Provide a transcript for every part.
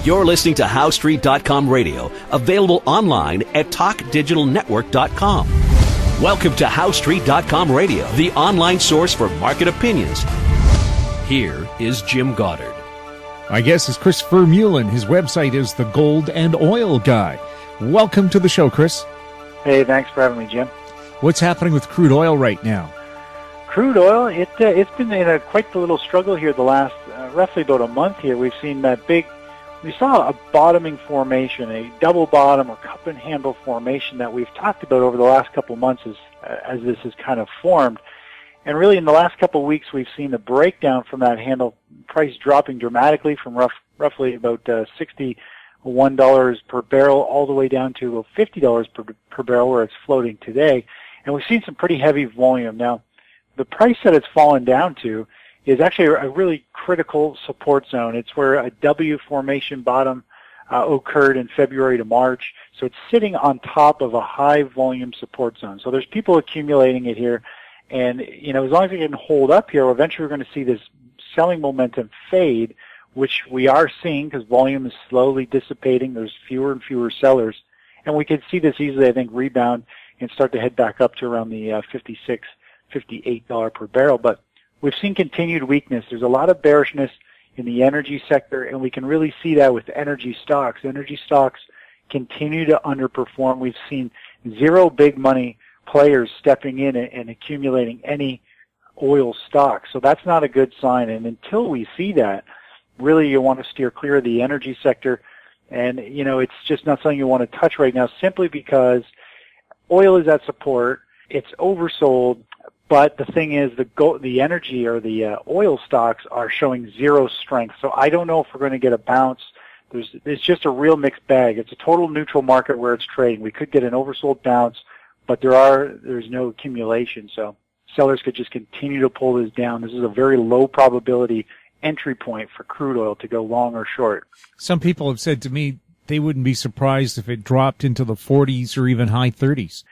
You're listening to HowStreet.com radio, available online at TalkDigitalNetwork.com. Welcome to HowStreet.com radio, the online source for market opinions. Here is Jim Goddard. My guest is Chris Vermeulen. His website is The Gold and Oil Guy. Welcome to the show, Chris. Hey, thanks for having me, Jim. What's happening with crude oil right now? Crude oil, it's been in quite the little struggle here the last roughly about a month here. We've seen we saw a bottoming formation, a double bottom or cup and handle formation that we've talked about over the last couple of months as this has kind of formed. And really in the last couple of weeks, we've seen the breakdown from that handle price dropping dramatically from roughly about $61 per barrel all the way down to $50 per barrel where it's floating today. And we've seen some pretty heavy volume. Now, the price that it's fallen down to is actually a really critical support zone. It's where a W formation bottom occurred in February to March. So it's sitting on top of a high volume support zone. So there's people accumulating it here. And, as long as it can hold up here, eventually we're going to see this selling momentum fade, which we are seeing because volume is slowly dissipating. There's fewer and fewer sellers. And we could see this easily, I think, rebound and start to head back up to around the $56, $58 per barrel. But we've seen continued weakness. There's a lot of bearishness in the energy sector, and we can really see that with energy stocks. Energy stocks continue to underperform. We've seen zero big money players stepping in and accumulating any oil stocks. So that's not a good sign. And until we see that, really you want to steer clear of the energy sector. And, it's just not something you want to touch right now simply because oil is at support. It's oversold. But the thing is, the energy or the oil stocks are showing zero strength. So I don't know if we're going to get a bounce. It's just a real mixed bag. It's a total neutral market where it's trading. We could get an oversold bounce, but there's no accumulation. So sellers could just continue to pull this down. This is a very low probability entry point for crude oil to go long or short. Some people have said to me they wouldn't be surprised if it dropped into the 40s or even high 30s.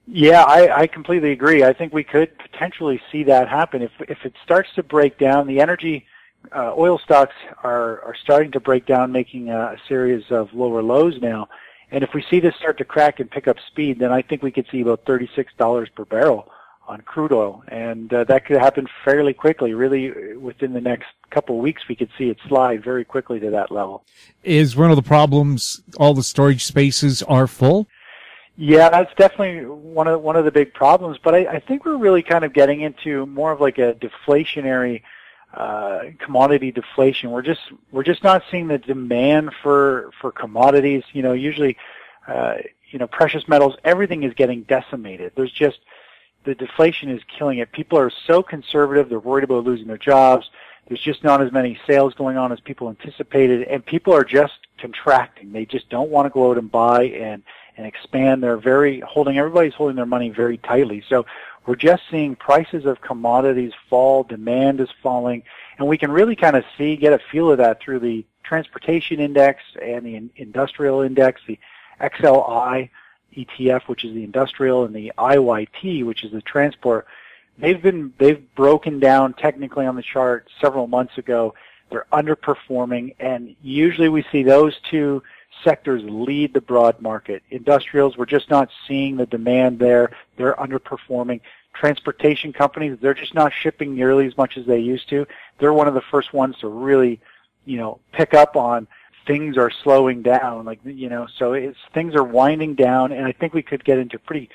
Yeah, I completely agree. I think we could potentially see that happen. If it starts to break down, the energy oil stocks are starting to break down, making a series of lower lows now. And if we see this start to crack and pick up speed, then I think we could see about $36 per barrel on crude oil. And that could happen fairly quickly. Really, within the next couple of weeks, we could see it slide very quickly to that level. Is one of the problems all the storage spaces are full? Yeah, that's definitely one of the big problems. But I think we're really kind of getting into more of like a deflationary commodity deflation. We're just not seeing the demand for commodities. Usually, precious metals, everything is getting decimated. The deflation is killing it. People are so conservative. They're worried about losing their jobs. There's just not as many sales going on as people anticipated, and people are just contracting. They just don't want to go out and buy and expand. Everybody's holding their money very tightly. So we're just seeing prices of commodities fall, demand is falling, and we can really kind of get a feel of that through the transportation index and the industrial index, the XLI ETF, which is the industrial, and the IYT, which is the transport. They've broken down technically on the chart several months ago. They're underperforming, and usually we see those two sectors lead the broad market. Industrials, we're just not seeing the demand there. They're underperforming. Transportation companies, they're just not shipping nearly as much as they used to. They're one of the first ones to really, pick up on things are slowing down. So things are winding down, and I think we could get into pretty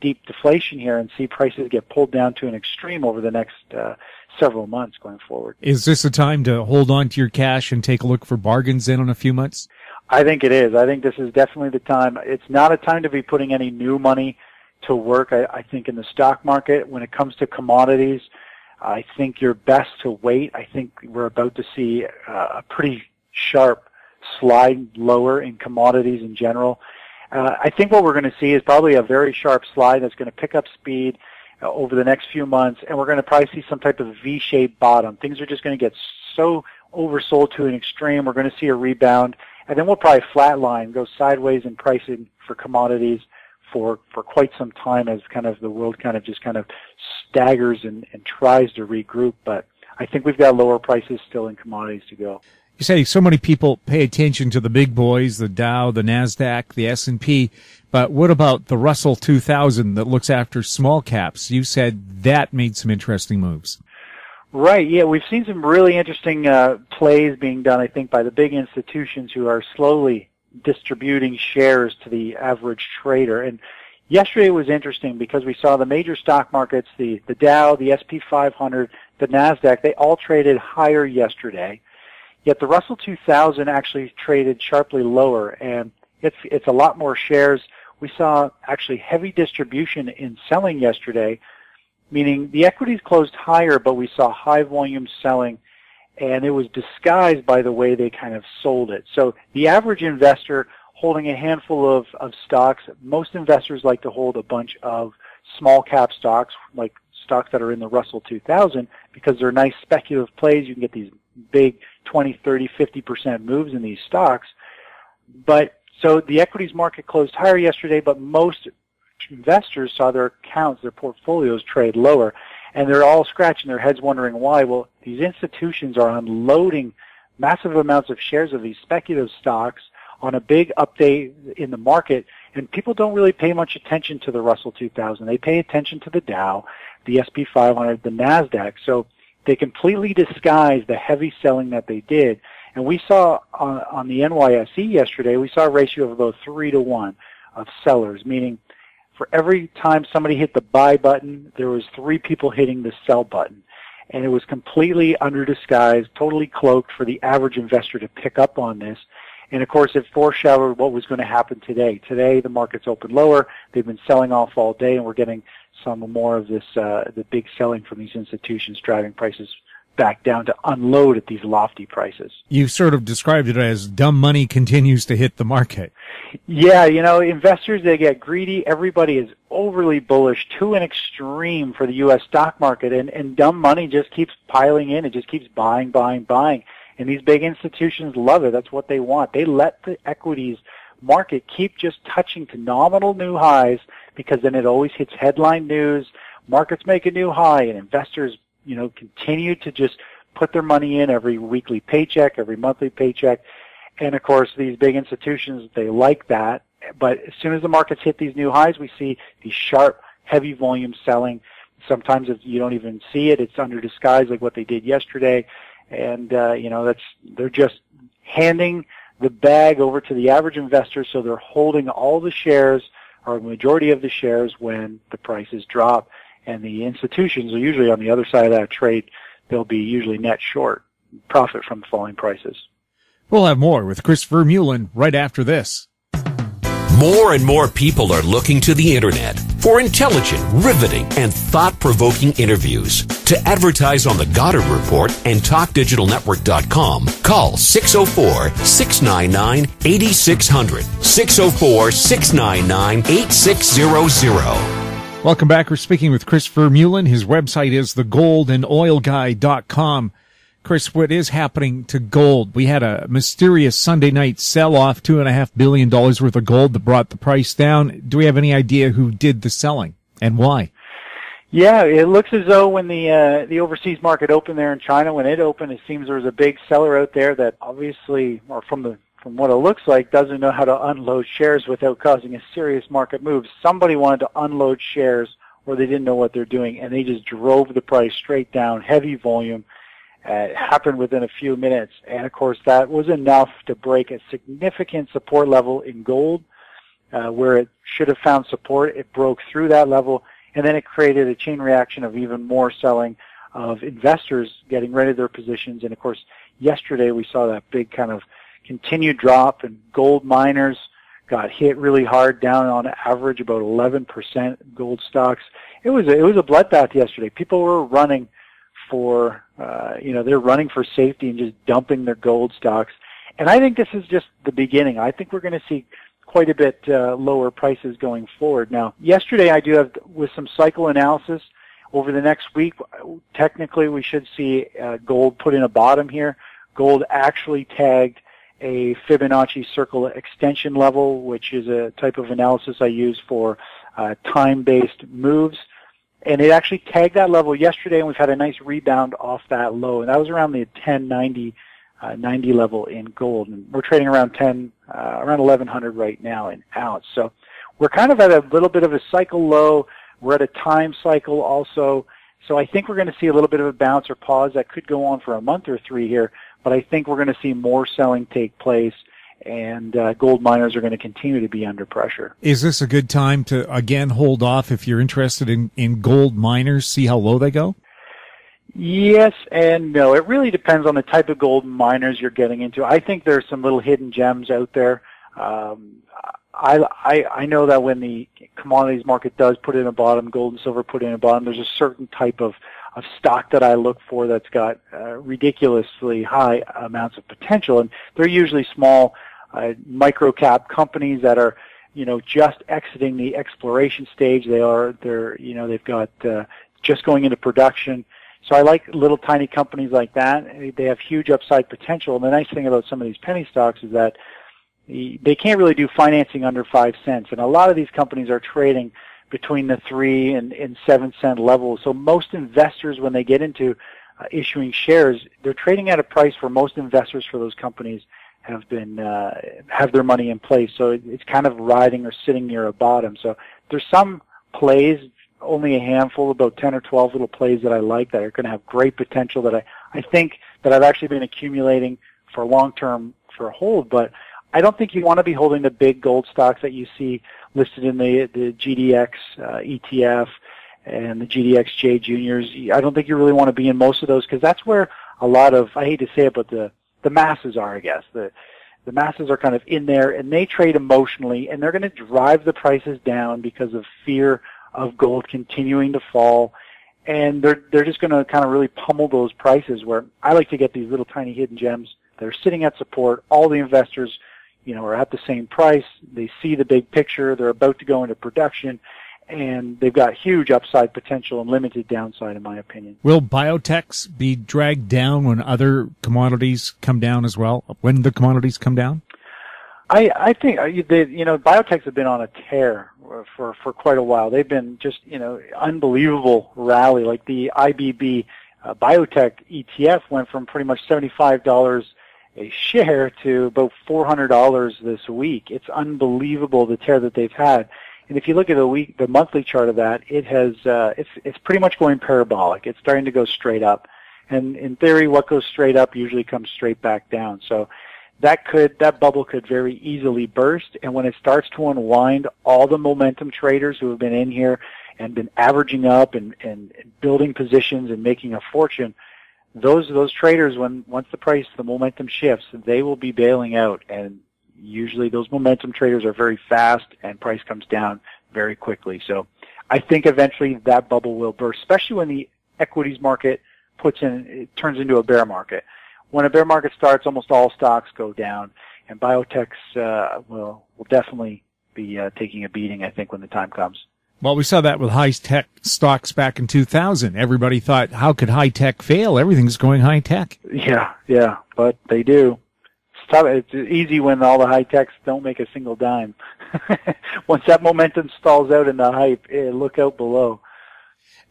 deep deflation here and see prices get pulled down to an extreme over the next several months going forward. Is this a time to hold on to your cash and take a look for bargains in a few months? I think it is. I think this is definitely the time. It's not a time to be putting any new money to work. I think in the stock market, when it comes to commodities, I think you're best to wait. I think we're about to see a pretty sharp slide lower in commodities in general. I think what we're going to see is probably a very sharp slide that's going to pick up speed over the next few months, and we're going to probably see some type of V-shaped bottom. Things are just going to get so oversold to an extreme. We're going to see a rebound, and then we'll probably flatline, go sideways in pricing for commodities for quite some time as kind of the world kind of staggers and tries to regroup. But I think we've got lower prices still in commodities to go. You say so many people pay attention to the big boys, the Dow, the NASDAQ, the S&P, but what about the Russell 2000 that looks after small caps? You said that made some interesting moves. Right, yeah, we've seen some really interesting plays being done, I think, by the big institutions who are slowly distributing shares to the average trader. And yesterday was interesting because we saw the major stock markets, the Dow, the S&P 500, the NASDAQ, they all traded higher yesterday. Yet the Russell 2000 actually traded sharply lower, and it's a lot more shares. We saw actually heavy distribution in selling yesterday, meaning the equities closed higher, but we saw high volume selling, and it was disguised by the way they kind of sold it. So the average investor holding a handful of stocks, most investors like to hold a bunch of small cap stocks, like stocks that are in the Russell 2000, because they're nice speculative plays. You can get these big 20, 30, 50% moves in these stocks. But so the equities market closed higher yesterday, but most investors saw their accounts, their portfolios trade lower, and they're all scratching their heads wondering why. Well, these institutions are unloading massive amounts of shares of these speculative stocks on a big update in the market, and people don't really pay much attention to the Russell 2000. They pay attention to the Dow, the S&P 500, the NASDAQ. So they completely disguised the heavy selling that they did. And we saw on the NYSE yesterday, we saw a ratio of about 3-to-1 of sellers, meaning for every time somebody hit the buy button, there was 3 people hitting the sell button. And it was completely under disguise, totally cloaked for the average investor to pick up on this. And of course, it foreshadowed what was going to happen today. Today, the market's open lower. They've been selling off all day, and we're getting some more of this, the big selling from these institutions driving prices back down to unload at these lofty prices. You sort of described it as dumb money continues to hit the market. Yeah, investors, they get greedy. Everybody is overly bullish to an extreme for the U.S. stock market, and dumb money just keeps piling in. It just keeps buying. And these big institutions love it. That's what they want. They let the equities market keep just touching to nominal new highs, because then it always hits headline news. Markets make a new high, and investors, continue to just put their money in every weekly paycheck, every monthly paycheck. And of course, these big institutions, they like that. But as soon as the markets hit these new highs, we see these sharp, heavy volume selling. Sometimes you don't even see it. It's under disguise, like what they did yesterday. And, they're just handing the bag over to the average investor, so they're holding all the shares, or a majority of the shares, when the prices drop. And the institutions are usually on the other side of that trade. They'll be usually net short, profit from falling prices. We'll have more with Chris Vermeulen right after this. More and more people are looking to the internet for intelligent, riveting, and thought-provoking interviews. To advertise on the Goddard Report and TalkDigitalNetwork.com, call 604-699-8600, 604-699-8600. Welcome back. We're speaking with Chris Vermeulen. His website is thegoldandoilguy.com. Chris, what is happening to gold? We had a mysterious Sunday night sell-off, $2.5 billion worth of gold that brought the price down. Do we have any idea who did the selling and why? Yeah, it looks as though when the overseas market opened there in China, when it opened, it seems there was a big seller out there that obviously, or from what it looks like, doesn't know how to unload shares without causing a serious market move. Somebody wanted to unload shares, or they didn't know what they're doing, and they just drove the price straight down, heavy volume. It happened within a few minutes, and of course that was enough to break a significant support level in gold, where it should have found support. It broke through that level, and then it created a chain reaction of even more selling, of investors getting rid of their positions. And of course, yesterday we saw that big kind of continued drop, and gold miners got hit really hard, down on average about 11%. Gold stocks. It was a bloodbath yesterday. People were running for, they're running for safety and just dumping their gold stocks. And I think this is just the beginning. I think we're going to see quite a bit lower prices going forward. Now, yesterday I do have, with some cycle analysis, over the next week, technically we should see gold put in a bottom here. Gold actually tagged a Fibonacci circle extension level, which is a type of analysis I use for time-based moves. And it actually tagged that level yesterday, and we've had a nice rebound off that low, and that was around the 1090 90 level in gold, and we're trading around 1100 right now in ounce. So we're kind of at a little bit of a cycle low. We're at a time cycle also. So I think we're going to see a little bit of a bounce or pause that could go on for a month or three here, but I think we're going to see more selling take place, and gold miners are going to continue to be under pressure. Is this a good time to, again, hold off if you're interested in gold miners, see how low they go? Yes and no. It really depends on the type of gold miners you're getting into. I think there's some little hidden gems out there. I know that when the commodities market does put in a bottom, gold and silver put in a bottom, there's a certain type of stock that I look for that's got ridiculously high amounts of potential, and they're usually small micro cap companies that are, just exiting the exploration stage. They've got just going into production. So I like little tiny companies like that. They have huge upside potential. And the nice thing about some of these penny stocks is that they can't really do financing under 5 cents. And a lot of these companies are trading between the 3 and 7 cent levels. So most investors, when they get into issuing shares, they're trading at a price where most investors for those companies have their money in place. So it's kind of riding or sitting near a bottom. So there's some plays, only a handful, about 10 or 12 little plays that I like that are going to have great potential that I think that I've actually been accumulating for long-term for a hold. But I don't think you want to be holding the big gold stocks that you see listed in the GDX ETF and the GDXJ juniors. I don't think you really want to be in most of those, because that's where a lot of, I hate to say it, but the masses are, I guess. The masses are kind of in there, and they trade emotionally, and they're going to drive the prices down because of fear of gold continuing to fall, and they're just going to kind of really pummel those prices, where I like to get these little tiny hidden gems that are sitting at support. All the investors, are at the same price. They see the big picture. They're about to go into production, and they've got huge upside potential and limited downside, in my opinion. Will biotechs be dragged down when other commodities come down as well? When the commodities come down? I think biotechs have been on a tear for quite a while. They've been just unbelievable rally. Like the IBB biotech ETF went from pretty much $75 a share to about $400 this week. It's unbelievable the tear that they've had. And if you look at the monthly chart of that, it has it's pretty much going parabolic. It's starting to go straight up. And in theory, what goes straight up usually comes straight back down. So that bubble could very easily burst, and when it starts to unwind, all the momentum traders who have been in here and been averaging up and building positions and making a fortune, those traders, once the momentum shifts, they will be bailing out, and usually those momentum traders are very fast and price comes down very quickly. So I think eventually that bubble will burst, especially when the equities market turns into a bear market. When a bear market starts, almost all stocks go down, and biotechs will definitely be taking a beating, I think, when the time comes. Well, we saw that with high-tech stocks back in 2000. Everybody thought, how could high-tech fail? Everything's going high-tech. Yeah, but they do. It's tough. It's easy when all the high-techs don't make a single dime. Once that momentum stalls out in the hype, look out below.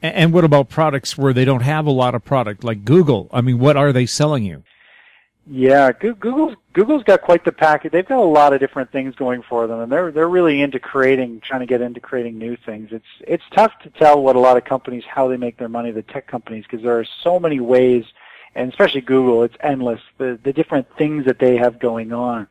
And what about products where they don't have a lot of product, like Google? I mean, what are they selling you? Yeah, Google's got quite the package. They've got a lot of different things going for them, and they're really trying to get into creating new things. It's tough to tell what a lot of companies, how they make their money, the tech companies, because there are so many ways, and especially Google, it's endless, the different things that they have going on.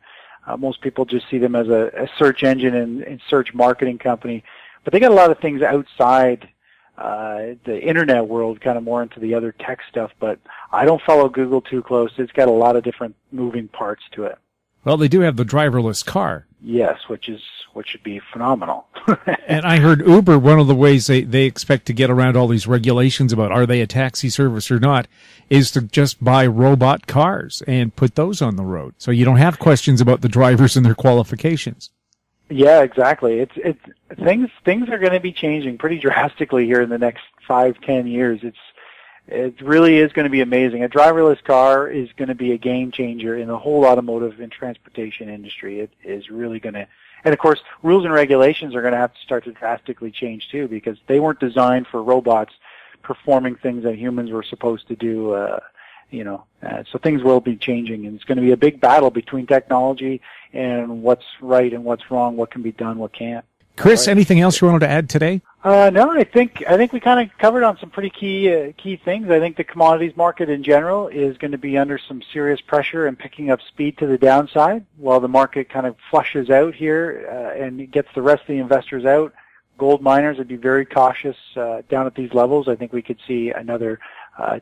Most people just see them as a search engine and search marketing company, but they got a lot of things outside the internet world, kind of more into the other tech stuff, but I don't follow Google too close. It's got a lot of different moving parts to it. Well, they do have the driverless car. Yes, which should be phenomenal. And I heard Uber, one of the ways they expect to get around all these regulations about are they a taxi service or not, is to just buy robot cars and put those on the road. So you don't have questions about the drivers and their qualifications. Yeah, exactly. It's things are going to be changing pretty drastically here in the next 5-10 years. It really is going to be amazing. A driverless car is going to be a game changer in the whole automotive and transportation industry. It is really going to And of course, rules and regulations are going to have to start to drastically change too, because they weren't designed for robots performing things that humans were supposed to do. So things will be changing, and it's going to be a big battle between technology and what's right and what's wrong, what can be done, what can't. Chris, anything else you wanted to add today? No, I think we kind of covered on some pretty key things. I think the commodities market in general is going to be under some serious pressure and picking up speed to the downside while the market kind of flushes out here and gets the rest of the investors out. Gold miners would be very cautious down at these levels. I think we could see another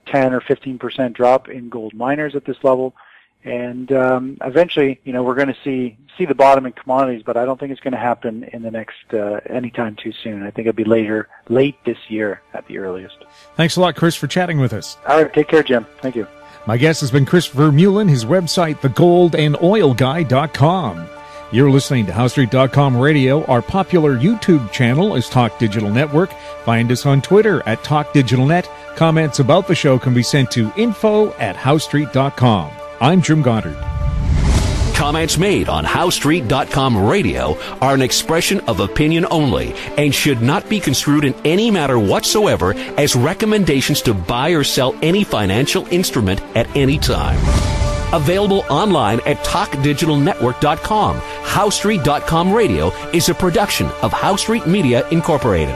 10 or 15% drop in gold miners at this level. And eventually, we're going to see the bottom in commodities, but I don't think it's going to happen in the next anytime too soon. I think it'll be late this year at the earliest. Thanks a lot, Chris, for chatting with us. All right, take care, Jim. Thank you. My guest has been Chris Vermeulen, his website, thegoldandoilguy.com. You're listening to HowStreet.com Radio. Our popular YouTube channel is Talk Digital Network. Find us on Twitter at TalkDigitalNet. Comments about the show can be sent to info@HowStreet.com. I'm Jim Goddard. Comments made on HowStreet.com Radio are an expression of opinion only and should not be construed in any matter whatsoever as recommendations to buy or sell any financial instrument at any time. Available online at TalkDigitalNetwork.com. HowStreet.com Radio is a production of HowStreet Media Incorporated.